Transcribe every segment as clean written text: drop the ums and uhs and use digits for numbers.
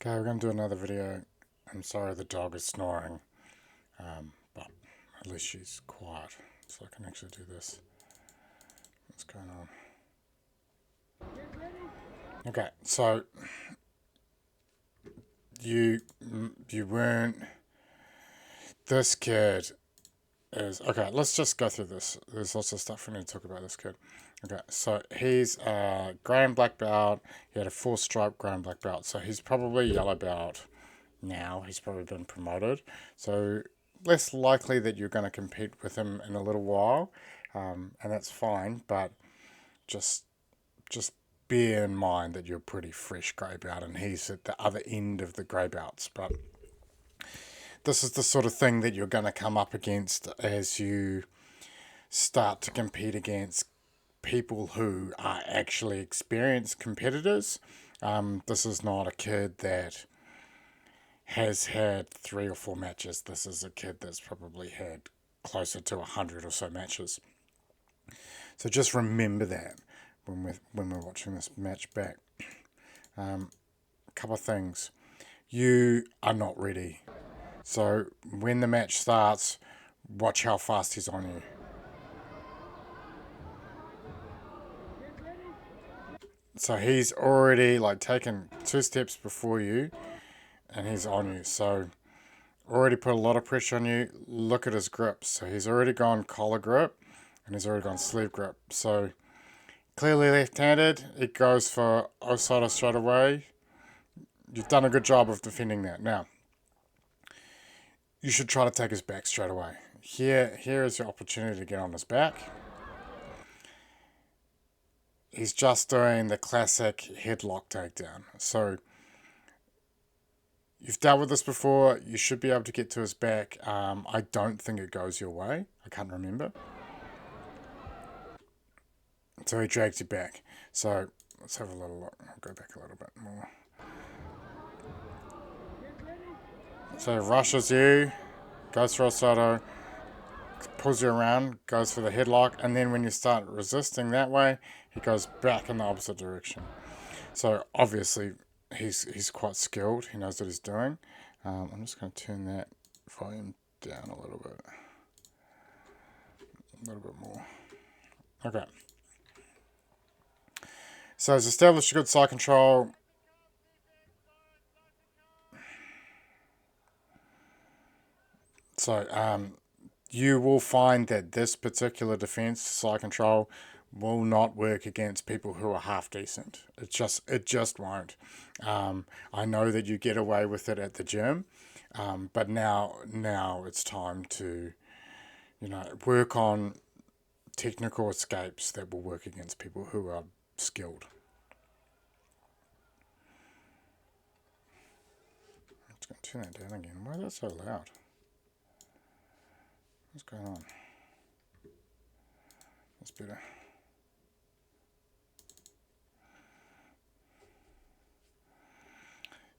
Okay, we're going to do another video. I'm sorry the dog is snoring, but at least she's quiet, so I can actually do this. What's going on? Okay, so you weren't. This kid is okay. Let's just go through this. There's lots of stuff we need to talk about this kid. Okay, so he's a grey and black belt. He had a 4-stripe grey and black belt, so he's probably yellow belt now. He's probably been promoted, so less likely that you're going to compete with him in a little while, and that's fine. But just bear in mind that you're pretty fresh grey belt, and he's at the other end of the grey belts. But this is the sort of thing that you're going to come up against as you start to compete against people who are actually experienced competitors. This is not a kid that has had 3 or 4 matches. This is a kid that's probably had closer to 100 or so matches. So just remember that when we're watching this match back. A couple of things. You are not ready. So when the match starts, watch how fast he's on you. So he's already like taken 2 steps before you, and he's on you. So already put a lot of pressure on you. Look at his grips. So he's already gone collar grip, and he's already gone sleeve grip. So clearly left-handed. It goes for Osada straight away. You've done a good job of defending that. Now, you should try to take his back straight away. Here is your opportunity to get on his back. He's just doing the classic headlock takedown. So you've dealt with this before. You should be able to get to his back. I don't think it goes your way. I can't remember. So he drags you back. So let's have a little look. I'll go back a little bit more. So rushes you, goes for Osada, pulls you around, goes for the headlock, and then when you start resisting that way, he goes back in the opposite direction. So obviously he's quite skilled. He knows what he's doing. I'm just going to turn that volume down a little bit more. Okay. So he's established a good side control. So you will find that this particular defense, side control, will not work against people who are half decent. It just won't. I know that you get away with it at the gym, but now it's time to, work on technical escapes that will work against people who are skilled. I'm just going to turn that down again. Why is that so loud? What's going on? That's better.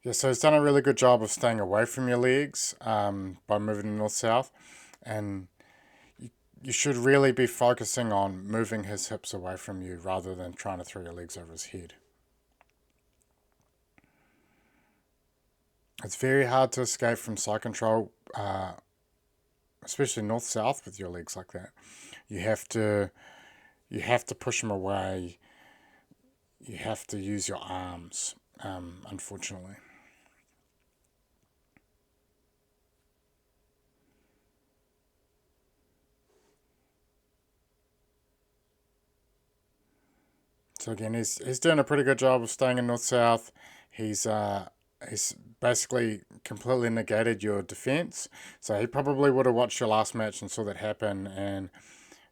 Yeah, so he's done a really good job of staying away from your legs by moving north-south, and you should really be focusing on moving his hips away from you rather than trying to throw your legs over his head. It's very hard to escape from side control, especially north-south with your legs like that. You have to push him away. You have to use your arms, unfortunately. So again, he's doing a pretty good job of staying in north-south. He's basically completely negated your defense. So he probably would have watched your last match and saw that happen and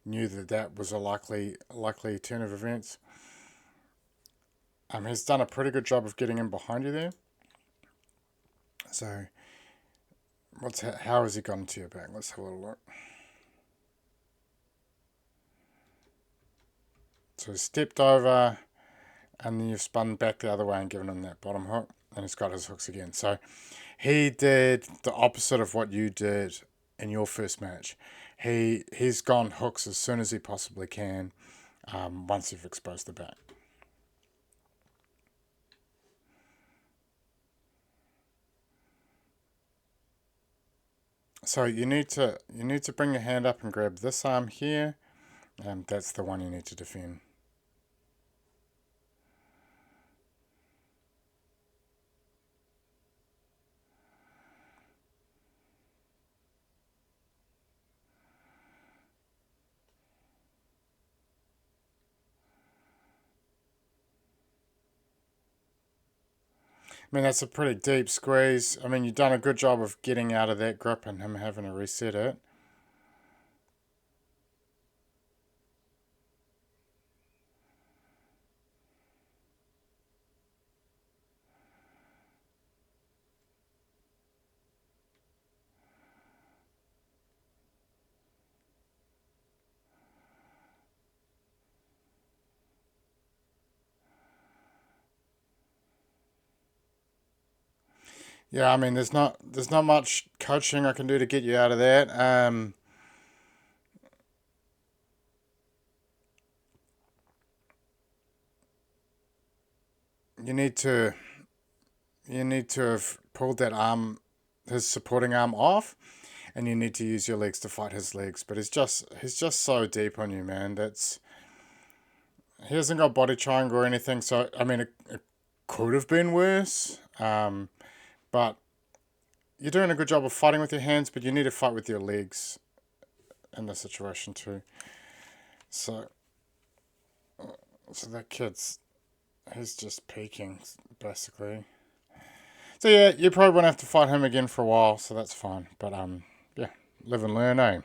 knew that was a likely turn of events. He's done a pretty good job of getting in behind you there. So how has he gotten to your back? Let's have a little look. So he stepped over, and then you've spun back the other way and given him that bottom hook, and he's got his hooks again. So he did the opposite of what you did in your first match. He's gone hooks as soon as he possibly can, once you've exposed the back. So you need to bring your hand up and grab this arm here, and that's the one you need to defend. I mean, that's a pretty deep squeeze. I mean, you've done a good job of getting out of that grip and him having to reset it. Yeah, I mean, there's not much coaching I can do to get you out of that. You need to you need to have pulled that arm, his supporting arm off, and you need to use your legs to fight his legs. But he's just so deep on you, man. He hasn't got body triangle or anything. So I mean, it could have been worse. But you're doing a good job of fighting with your hands, but you need to fight with your legs in this situation too. So, so that he's just peaking basically. So yeah, you probably won't have to fight him again for a while, so that's fine. But yeah, live and learn, eh?